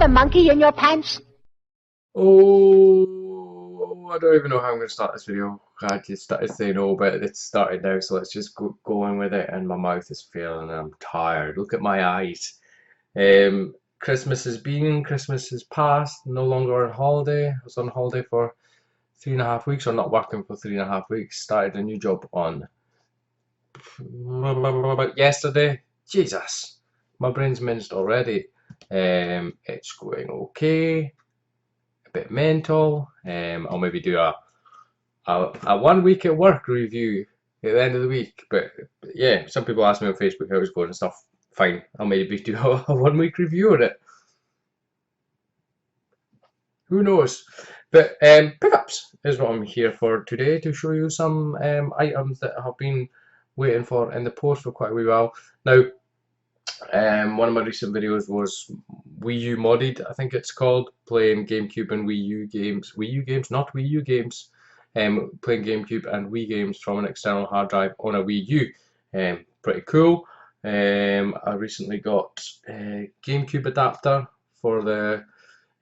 have a monkey in your pants? Oh, I don't even know how I'm going to start this video. I just started saying no, but it's started now, so let's just go on with it. And my mouth is failing, and I'm tired. Look at my eyes. Christmas has been, Christmas has passed, no longer on holiday. I was on holiday for 3.5 weeks, or not working for 3.5 weeks. Started a new job on yesterday. Jesus, my brain's minced already. It's going okay. A bit mental. I'll maybe do a 1 week at work review at the end of the week. But yeah, some people ask me on Facebook how it's going and stuff. Fine, I'll maybe do a 1 week review on it. Who knows? But pickups is what I'm here for today, to show you some items that I have been waiting for in the post for quite a wee while. Now, one of my recent videos was Wii U modded, I think it's called, playing GameCube and Wii U games. Wii U games, not Wii U games. Playing GameCube and Wii games from an external hard drive on a Wii U. Pretty cool. I recently got a GameCube adapter for the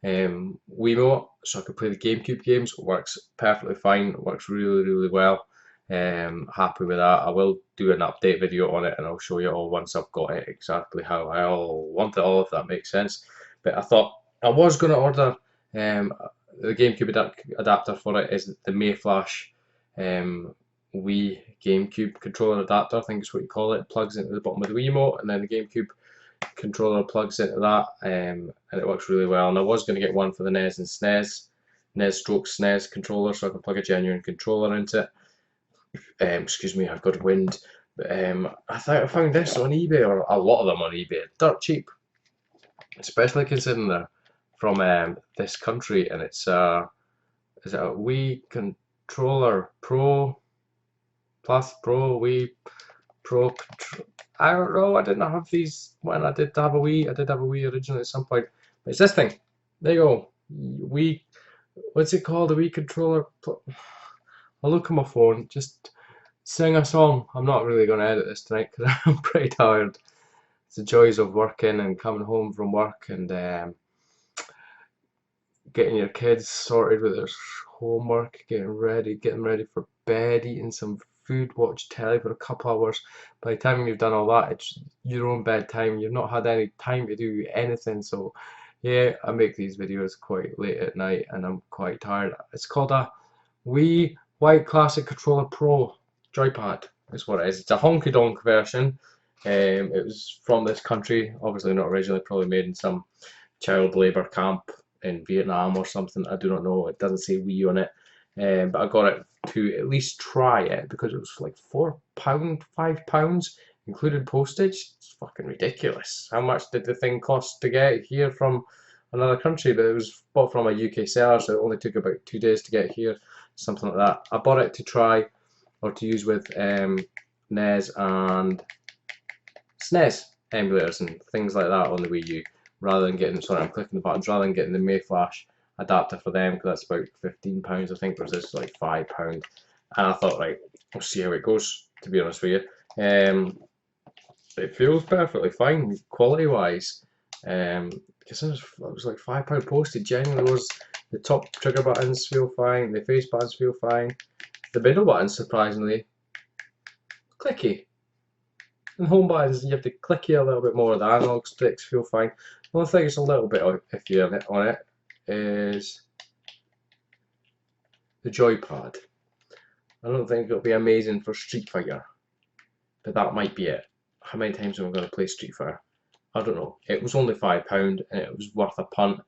Wiimote, so I could play the GameCube games. It works perfectly fine. It works really well. Happy with that. I will do an update video on it, and I'll show you all once I've got it exactly how I all want it all, if that makes sense. But I thought I was going to order the GameCube adapter for it. Is the Mayflash Wii GameCube controller adapter, I think is what you call it. It plugs into the bottom of the Wiimote, and then the GameCube controller plugs into that, and it works really well. And I was going to get one for the NES and SNES, NES stroke SNES controller, so I can plug a genuine controller into it. Excuse me, I've got wind. But I found this on eBay, or a lot of them on eBay, dirt cheap, especially considering they're from this country, and it's is it a Wii controller Pro Plus Pro Wii Pro? I don't know. I didn't have these when I did have a Wii. I did have a Wii originally at some point, but it's this thing. There you go. Wii. What's it called? The Wii controller. I'll look at my phone. Just sing a song. I'm not really going to edit this tonight because I'm pretty tired. It's the joys of working and coming home from work and getting your kids sorted with their homework, getting ready for bed, eating some food, watch telly for a couple hours. By the time you've done all that, it's your own bedtime. You've not had any time to do anything. So yeah, I make these videos quite late at night and I'm quite tired. It's called a Wii White Classic Controller Pro Joypad is what it is. It's a honky donk version. It was from this country, obviously not originally, probably made in some child labour camp in Vietnam or something. I do not know. It doesn't say Wii on it. But I got it to at least try it because it was like £4, £5, included postage. It's fucking ridiculous. How much did the thing cost to get here from another country? But it was bought from a UK seller, so it only took about 2 days to get here, something like that. I bought it to try or to use with NES and SNES emulators and things like that on the Wii U, rather than getting, sorry, I'm clicking the buttons, rather than getting the Mayflash adapter for them, because that's about £15 I think, whereas this is like £5. And I thought, right, we'll see how it goes, to be honest with you. It feels perfectly fine quality wise, because it was like £5 postage. Genuinely was. The top trigger buttons feel fine, the face buttons feel fine, the middle buttons surprisingly clicky, and home buttons you have to clicky a little bit more. The analog sticks feel fine. The only thing that's a little bit iffy on it is the joypad. I don't think it'll be amazing for Street Fighter, but that might be it. How many times am I going to play Street Fighter? I don't know. It was only £5 and it was worth a punt,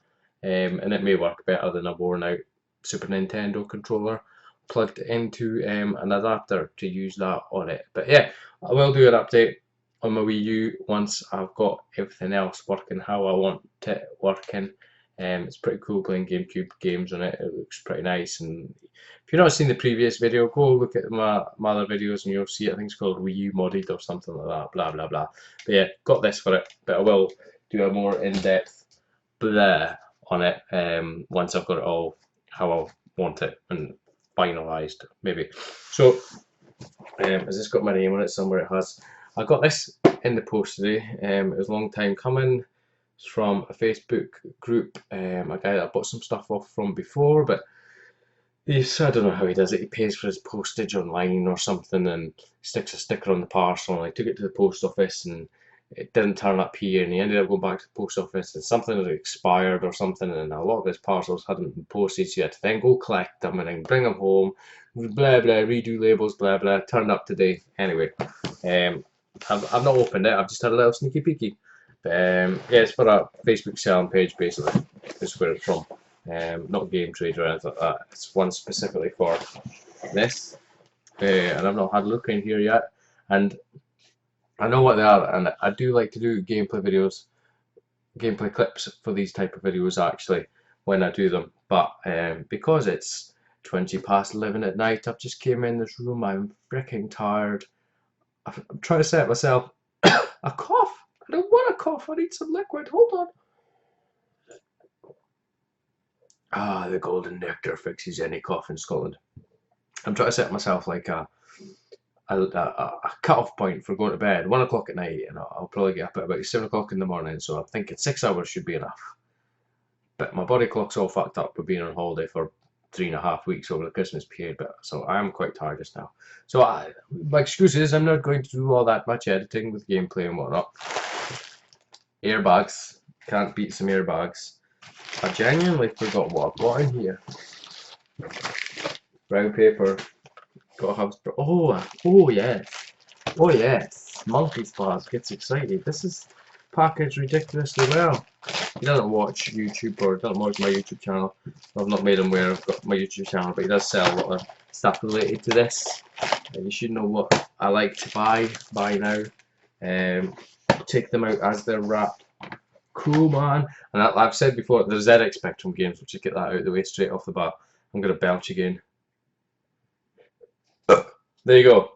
and it may work better than a worn out Super Nintendo controller plugged into an adapter to use that on it. But yeah, I will do an update on my Wii U once I've got everything else working how I want it working. It's pretty cool playing GameCube games on it. It looks pretty nice. And if you've not seen the previous video, go look at my other videos and you'll see it. I think it's called Wii U Modded or something like that. Blah blah blah. But yeah, got this for it. But I will do a more in-depth blah on it once I've got it all how I want it and finalised, maybe. So has this got my name on it somewhere? It has. I got this in the post today. It was a long time coming. It's from a Facebook group, a guy that I bought some stuff off from before, but I don't know how he does it. He pays for his postage online or something and sticks a sticker on the parcel. And I took it to the post office and it didn't turn up here. And he ended up going back to the post office and something had expired or something. And a lot of his parcels hadn't been posted. So he had to then go collect them and then bring them home. Blah, blah, redo labels, blah, blah. Turned up today. Anyway, I've not opened it. I've just had a little sneaky peeky. But yeah, it's for a Facebook selling page basically. Is where it's from. Not Game Trade or anything like that. It's one specifically for this, and I've not had a look in here yet. And I know what they are, and I do like to do gameplay videos, gameplay clips for these type of videos actually when I do them. But because it's 20 past 11 at night, I've just came in this room. I'm freaking tired. I'm trying to set myself a cough. I don't want a cough. I need some liquid. Hold on. Ah, the golden nectar fixes any cough in Scotland. I'm trying to set myself like a cut-off point for going to bed, 1 o'clock at night, and I'll probably get up at about 7 o'clock in the morning, so I'm thinking 6 hours should be enough. But my body clock's all fucked up with being on holiday for 3.5 weeks over the Christmas period, so I am quite tired just now. So my excuse is I'm not going to do all that much editing with gameplay and whatnot. Airbags, can't beat some airbags. I genuinely forgot what I brought in here. Brown paper. Got to have. Oh yes. Oh yes. Monkey Spas gets excited. This is packaged ridiculously well. He doesn't watch YouTube or doesn't watch my YouTube channel. I've not made him aware I've got my YouTube channel, but he does sell a lot of stuff related to this. And you should know what I like to buy now. Take them out as they're wrapped. Cool, man. And I've said before, the ZX Spectrum games, we'll just get that out of the way straight off the bat. I'm going to belch again. There you go.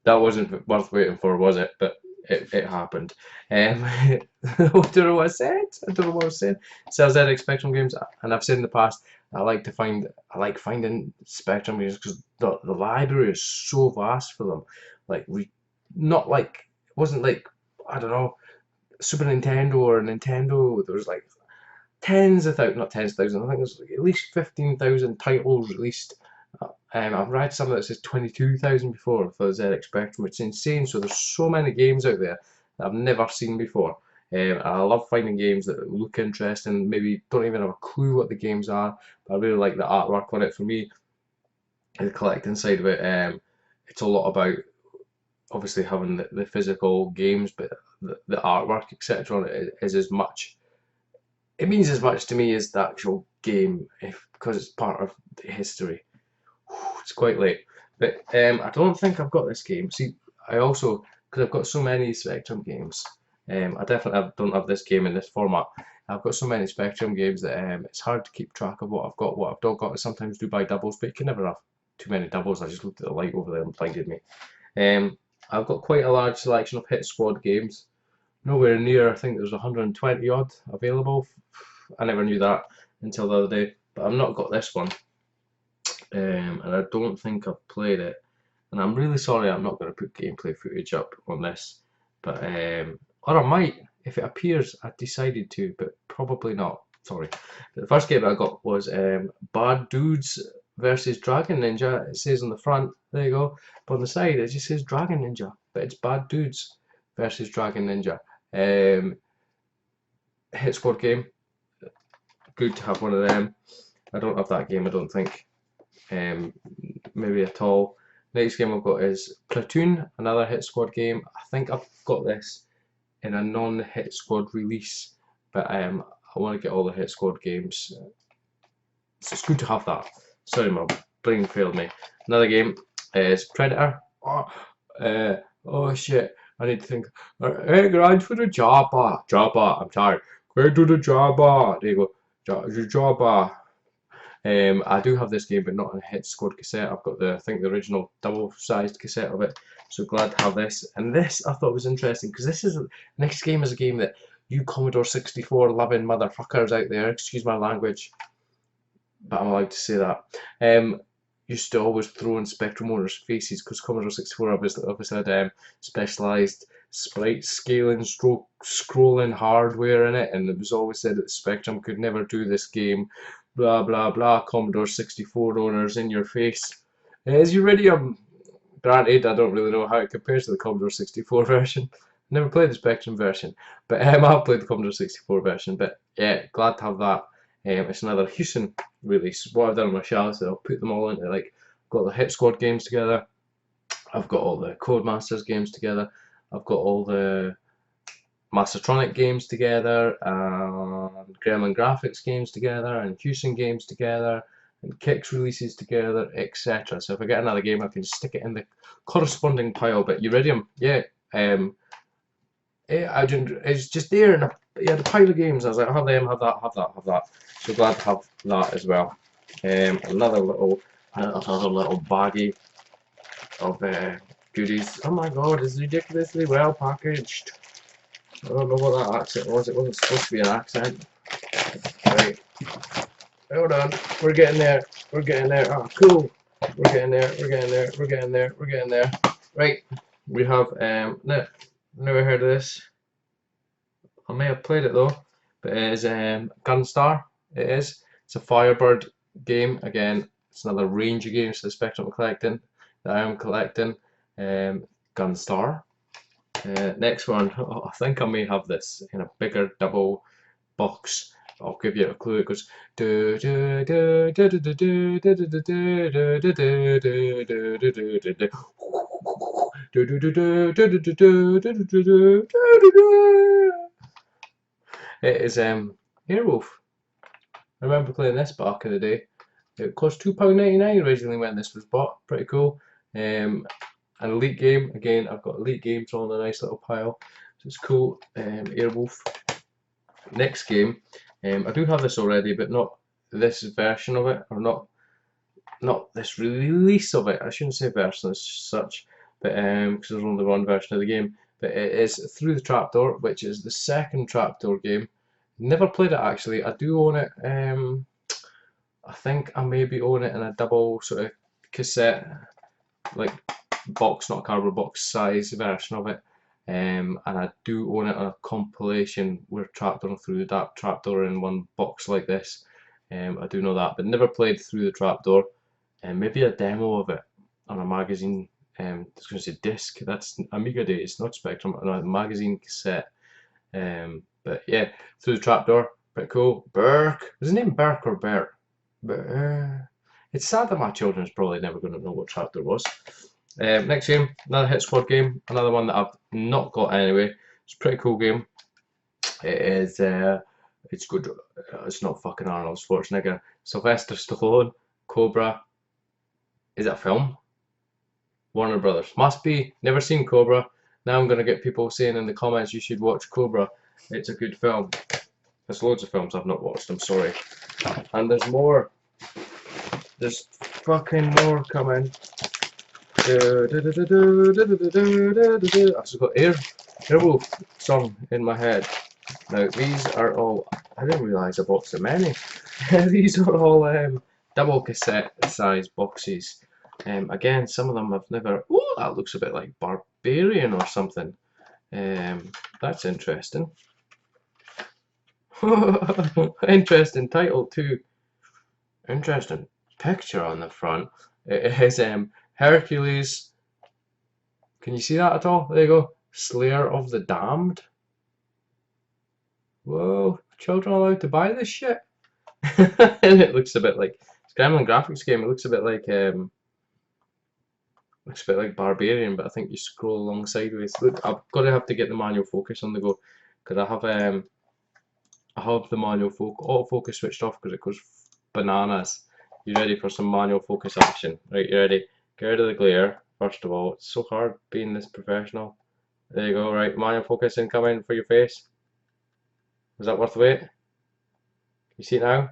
That wasn't worth waiting for, was it? But it happened. I don't know what I said. I don't know what I said. Sells ZX Spectrum games, and I've said in the past, I like finding Spectrum games because the library is so vast for them. Like not like it wasn't like I don't know. Super Nintendo or Nintendo, there was like tens of thousands, not tens of thousands, I think there's like at least 15,000 titles released. I've read some that says 22,000 before for the ZX Spectrum, it's insane. So there's so many games out there that I've never seen before. I love finding games that look interesting, maybe don't even have a clue what the games are, but I really like the artwork on it. For me, the collecting side of it, it's a lot about obviously having the physical games, but the artwork etc. on it is as much. It means as much to me as the actual game, because it's part of the history. It's quite late, but I don't think I've got this game. See, I also because I've got so many Spectrum games. I definitely don't have this game in this format. I've got so many Spectrum games that it's hard to keep track of what I've got. What I've not got. I sometimes do buy doubles, but you can never have too many doubles. I just looked at the light over there and blinded me. I've got quite a large selection of Hit Squad games. Nowhere near, I think there's 120 odd available. I never knew that until the other day, but I've not got this one. And I don't think I've played it. And I'm really sorry I'm not going to put gameplay footage up on this. But, or I might, if it appears, I've decided to, but probably not. Sorry. But the first game I got was Bad Dudes versus Dragon Ninja. It says on the front, there you go. But on the side, it just says Dragon Ninja. But it's Bad Dudes versus Dragon Ninja. Hit Squad game. Good to have one of them. I don't have that game, I don't think. Maybe at all. Next game I've got is Platoon, another Hit Squad game. I think I've got this in a non-Hit Squad release, but I want to get all the Hit Squad games. So it's good to have that. Sorry, my brain failed me. Another game is Predator. Oh shit, I need to think. Hey, grind for the Jabba. Jabba, I'm tired. Go to the Jabba. There you go. Jabba. I do have this game, but not on a Hit Squad cassette. I've got I think the original double-sized cassette of it. So glad to have this. And this I thought was interesting because next game is a game that you Commodore 64 loving motherfuckers out there, excuse my language, but I'm allowed to say that. Used to always throw in Spectrum owners' faces because Commodore 64 obviously had specialised sprite scaling stroke scrolling hardware in it, and it was always said that Spectrum could never do this game. Blah blah blah. Commodore 64 owners in your face. Is Uridium? Granted, I don't really know how it compares to the Commodore 64 version. Never played the Spectrum version, but I've played the Commodore 64 version. But yeah, glad to have that. It's another Hewson release. What I've done on my shelf is I'll put them all into, like, got the Hit Squad games together. I've got all the Codemasters games together. I've got all the Mastertronic games together, and Gremlin Graphics games together, and Hewson games together, and Kix releases together, etc. So if I get another game, I can stick it in the corresponding pile. But Uridium, yeah, it's just there in the pile of games. I was like, have them, have that, have that, have that. So glad to have that as well. Another little baggie of goodies. Oh my god, it's ridiculously well packaged. I don't know what that accent was. It wasn't supposed to be an accent. Right. Hold on. We're getting there. We're getting there. Oh, cool. We're getting there. We're getting there. We're getting there. We're getting there. Right. We have never heard of this. I may have played it though. But it is Gunstar. It is. It's a Firebird game. Again, it's another range of games for the Spectrum collecting that I am collecting. Gunstar. Next one, I think I may have this in a bigger double box. I'll give you a clue. It goes it is Airwolf. I remember playing this back in the day. It cost £2.99 originally when this was bought. Pretty cool. An Elite game, again, I've got Elite games on a nice little pile, so it's cool. Airwolf. Next game, I do have this already, but not this version of it, or not this release of it. I shouldn't say version as such, but because there's only one version of the game. But it is Through the Trapdoor, which is the second Trapdoor game. Never played it actually. I do own it. I think I maybe own it in a double sort of cassette, like box, not cardboard box size version of it, and I do own it on a compilation where Trapdoor Through the Trapdoor in one box like this. I do know that, but never played Through the Trapdoor. And maybe a demo of it on a magazine. I was going to say disc. That's Amiga days, not Spectrum. On a magazine cassette. But yeah, Through the Trapdoor, pretty cool. Burke, was his name Burke or Bert? It's sad that my children's probably never going to know what Trapdoor was. Next game, another Hit Squad game, another one that I've not got anyway. It's a pretty cool game. It is, it's good. It's not fucking Arnold Schwarzenegger. Sylvester Stallone, Cobra. Is it a film? Warner Brothers. Must be. Never seen Cobra. Now I'm going to get people saying in the comments you should watch Cobra. It's a good film. There's loads of films I've not watched, I'm sorry. And there's more. There's fucking more coming. I've just got Airwolf song in my head. Now these are all, I didn't realise I bought so many. These are all double cassette size boxes. Again, some of them I've never, oh, that looks a bit like Barbarian or something. That's interesting. Interesting title too. Interesting picture on the front. It is Hercules. Can you see that at all? There you go. Slayer of the Damned. Whoa, children allowed to buy this shit? And it looks a bit like, it's Gremlin Graphics game. It looks a bit like Barbarian, but I think you scroll along sideways. Look, I've got to have to get the manual focus on the go, because I have the manual autofocus switched off because it goes bananas. You ready for some manual focus action? Right, you ready? Get rid of the glare, first of all. It's so hard being this professional. There you go, right, manual focus incoming for your face. Was that worth the wait? You see it now?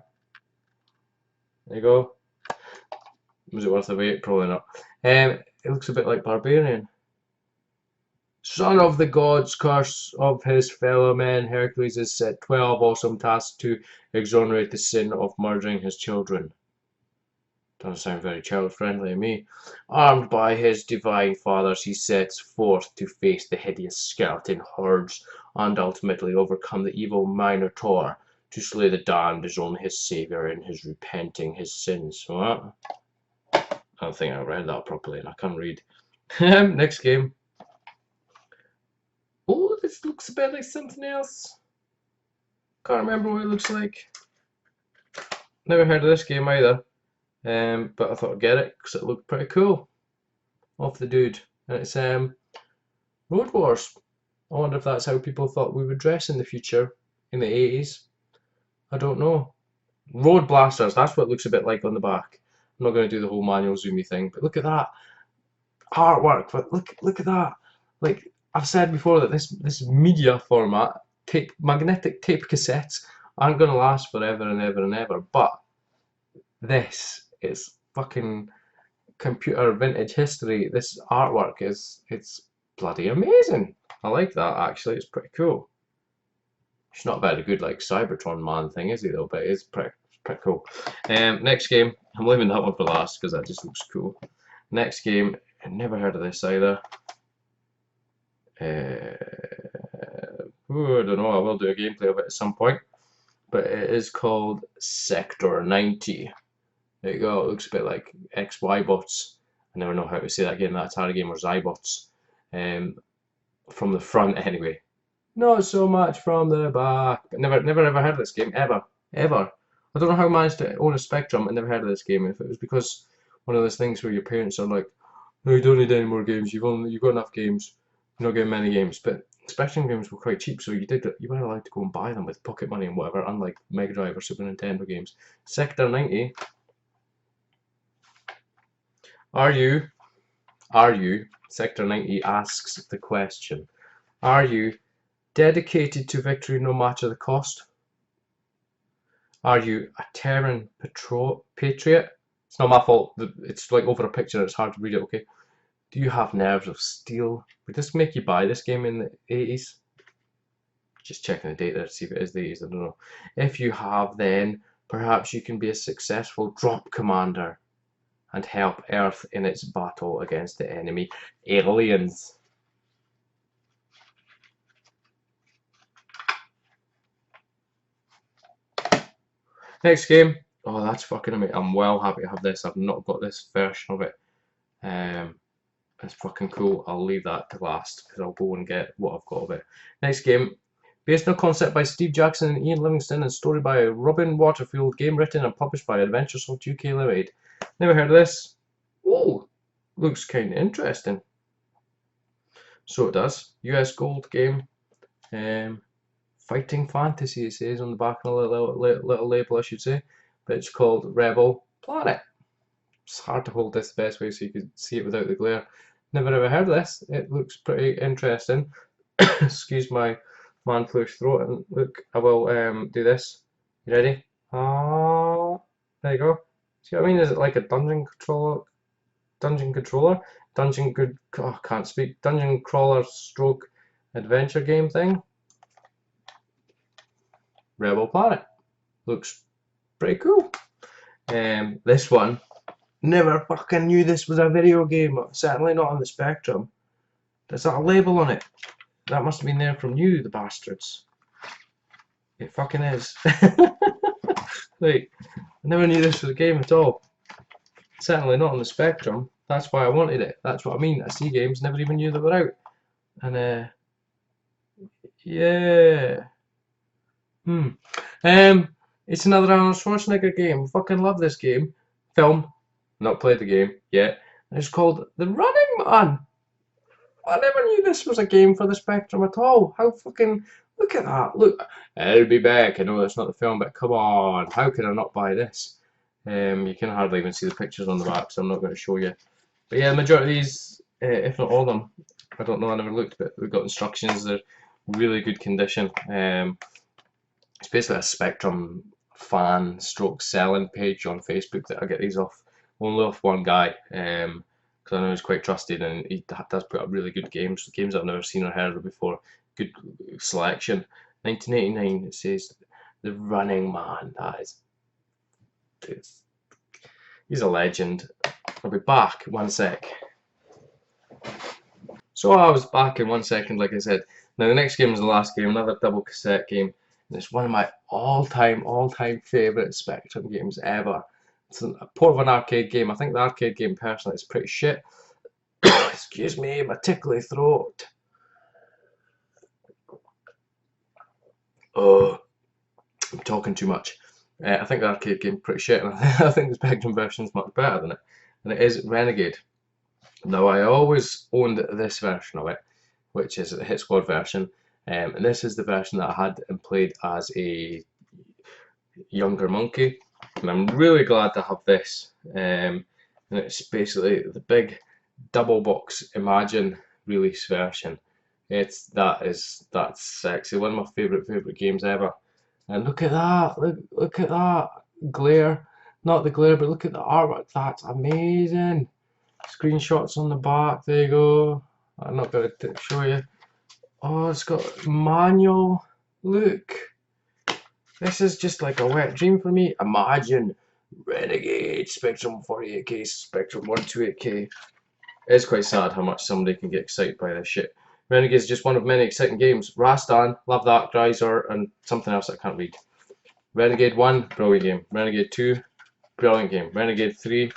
There you go. Was it worth the wait? Probably not. It looks a bit like Barbarian. Son of the gods, curse of his fellow men, Hercules has set 12 awesome tasks to exonerate the sin of murdering his children. Doesn't sound very child-friendly to me. Armed by his divine fathers, he sets forth to face the hideous skeleton hordes and ultimately overcome the evil Minotaur. To slay the damned is only his savior in his repenting his sins. What? I don't think I read that properly and I can't read. Next game. Oh, this looks a bit like something else. Can't remember what it looks like. Never heard of this game either. But I thought I'd get it because it looked pretty cool. Off the dude. And it's Road Wars. I wonder if that's how people thought we would dress in the future in the 80s. I don't know. Road Blasters, that's what it looks a bit like on the back. I'm not going to do the whole manual zoomy thing, but look at that artwork. But look at that. Like I've said before, that this media format, magnetic tape cassettes, aren't going to last forever and ever and ever. But this is fucking computer vintage history. This artwork it's bloody amazing. I like that actually. It's pretty cool. It's not very good like Cybertron Man thing, is he though? But it's pretty cool. Next game. I'm leaving that one for last because that just looks cool. Next game. I never heard of this either. I don't know. I will do a gameplay of it at some point. But it is called Sector 90. There you go. It looks a bit like XY bots. I never know how to say that game. That Atari game or Zybots. From the front anyway. Not so much from the back. Never ever heard of this game ever. I don't know how I managed to own a Spectrum and never heard of this game. If it was because one of those things where your parents are like, "No, you don't need any more games. You've got enough games. You're not getting many games." But Spectrum games were quite cheap, so you were allowed to go and buy them with pocket money and whatever. Unlike Mega Drive or Super Nintendo games. Sector 90. Are you? Sector 90 asks the question. Are you dedicated to victory no matter the cost? Are you a Terran patriot? It's not my fault. It's like over a picture. It's hard to read it. Okay. Do you have nerves of steel? Would this make you buy this game in the 80s? Just checking the date there to see if it is the 80s. I don't know. If you have, then perhaps you can be a successful drop commander and help Earth in its battle against the enemy aliens. Next game. Oh, that's fucking amazing. I'm well happy to have this. I've not got this version of it. It's fucking cool. I'll leave that to last because I'll go and get what I've got of it. Next game. Based on a concept by Steve Jackson and Ian Livingstone and story by Robin Waterfield. Game written and published by Adventuresoft UK Limited. Never heard of this. Oh, looks kind of interesting. So it does. US Gold game. Fighting Fantasy, it says on the back of a little label, I should say. But it's called Rebel Planet. It's hard to hold this the best way so you can see it without the glare. Never ever heard of this. It looks pretty interesting. Excuse my man flu throat. And look, I will do this. You ready? Ah, there you go. See what I mean? Is it like a dungeon controller? Oh, can't speak. Dungeon crawler stroke adventure game thing. Rebel Planet. Looks pretty cool. This one, never fucking knew this was a video game. Certainly not on the Spectrum. There's that label on it. That must have been there from you, the bastards. It fucking is. Like, I never knew this was a game at all. Certainly not on the Spectrum. That's why I wanted it. That's what I mean. I see games, never even knew they were out. And yeah. It's another Arnold Schwarzenegger game. Fucking love this game. Film. Not played the game yet. It's called The Running Man. I never knew this was a game for the Spectrum at all. How fucking... Look at that. Look. I'll be back. I know that's not the film, but come on. How can I not buy this? You can hardly even see the pictures on the back, so I'm not going to show you. But yeah, the majority of these, if not all of them, I don't know, I never looked, but we've got instructions. They're really good condition. It's basically a Spectrum fan stroke selling page on Facebook that I get these off, only off one guy, because I know he's quite trusted and he does put up really good games I've never seen or heard of before. Good selection. 1989, it says The Running Man. He's a legend. I'll be back, 1 sec. So I was back in 1 second, like I said. Now the next game is the last game, another double cassette game. And it's one of my all-time favourite Spectrum games ever. It's a port of an arcade game. I think the arcade game personally is pretty shit. Excuse me, my tickly throat. Oh, I'm talking too much. I think the arcade game is pretty shit, and I think the Spectrum version is much better than it. And it is Renegade. Now I always owned this version of it, which is the Hit Squad version, and this is the version that I had and played as a younger monkey, and I'm really glad to have this. And it's basically the big double box Imagine release version. That's sexy. One of my favorite games ever. And look at that! Look at that glare. Not the glare, but look at the artwork. That's amazing. Screenshots on the back. There you go. I'm not going to show you. Oh, it's got manual. Look. This is just like a wet dream for me. Imagine Renegade, Spectrum 48K, Spectrum 128K. It's quite sad how much somebody can get excited by this shit. Renegade is just one of many exciting games. Rastan, love that, Geyser, and something else I can't read. Renegade 1, brilliant game. Renegade 2, brilliant game. Renegade 3,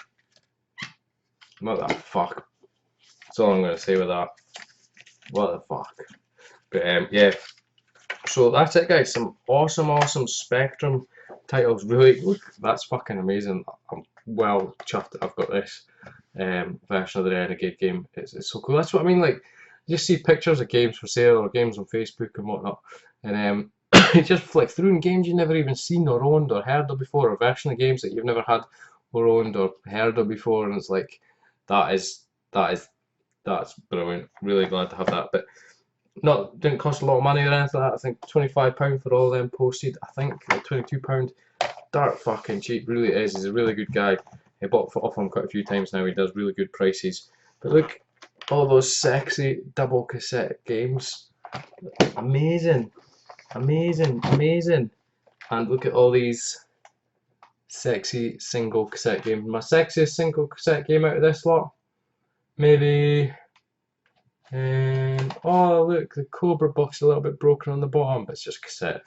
what the fuck. That's all I'm going to say with that. What the fuck. But yeah. So that's it, guys. Some awesome Spectrum titles. Really, look, that's fucking amazing. I'm well chuffed that I've got this version of the Renegade game. It's so cool. That's what I mean. Like, you just see pictures of games for sale or games on Facebook and whatnot, and you just flick through and games you've never even seen or owned or heard of before, or version of games that you've never had or owned or heard of before, and it's like that's brilliant. Really glad to have that. But didn't cost a lot of money or anything like that. I think £25 for all of them posted. I think £22. Dark fucking cheap, really is. He's a really good guy. I bought off him quite a few times now. He does really good prices. But look, all those sexy double cassette games. Amazing. And look at all these sexy single cassette games. My sexiest single cassette game out of this lot, maybe. Oh look, the Cobra box is a little bit broken on the bottom, but it's just cassette.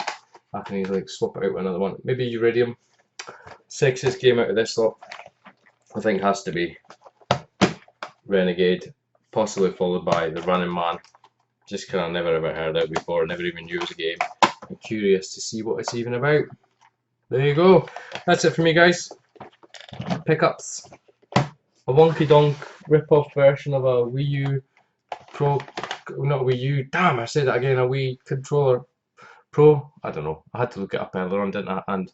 I can easily swap it out with another one. Maybe Uridium. Sexiest game out of this lot, I think, has to be Renegade, possibly followed by the Running Man. Just because I never ever heard of it before, never even knew it was a game. I'm curious to see what it's even about. There you go. That's it for me, guys. Pickups. A wonky donk rip-off version of a Wii U Pro, not Wii U, damn, I said that again, a Wii controller Pro, I don't know, I had to look it up earlier on, didn't I? And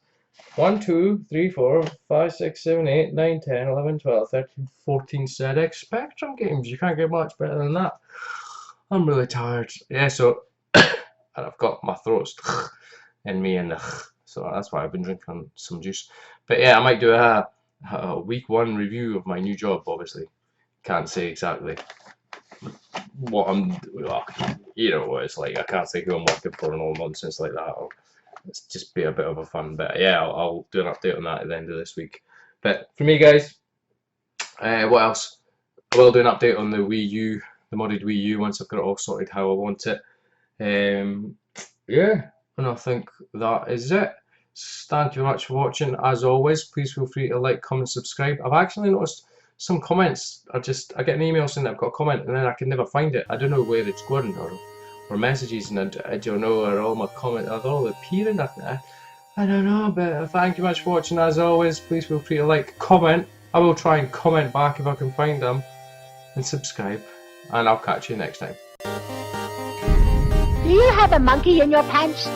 1, 2, 3, 4, 5, 6, 7, 8, 9, 10, 11, 12, 13, 14 ZX Spectrum games. You can't get much better than that. I'm really tired. Yeah, so, and I've got my throat's in me, and so that's why I've been drinking some juice. But yeah, I might do a week 1 review of my new job, obviously. Can't say exactly what you know what it's like. I can't say who I'm working for and all nonsense like that. It's just be a bit of a fun. But yeah, I'll do an update on that at the end of this week. But for me, guys, what else? I will do an update on the Wii U, the modded Wii U, once I've got it all sorted how I want it. Yeah, and I think that is it. Thank you very much for watching. As always, please feel free to like, comment, subscribe. I've actually noticed some comments I get an email saying that I've got a comment and then I can never find it. I don't know where it's going, or messages, and I don't know where all my comments are all appearing. I don't know, but thank you much for watching. As always, please feel free to like, comment. I will try and comment back if I can find them, and subscribe, and I'll catch you next time. Do you have a monkey in your pants?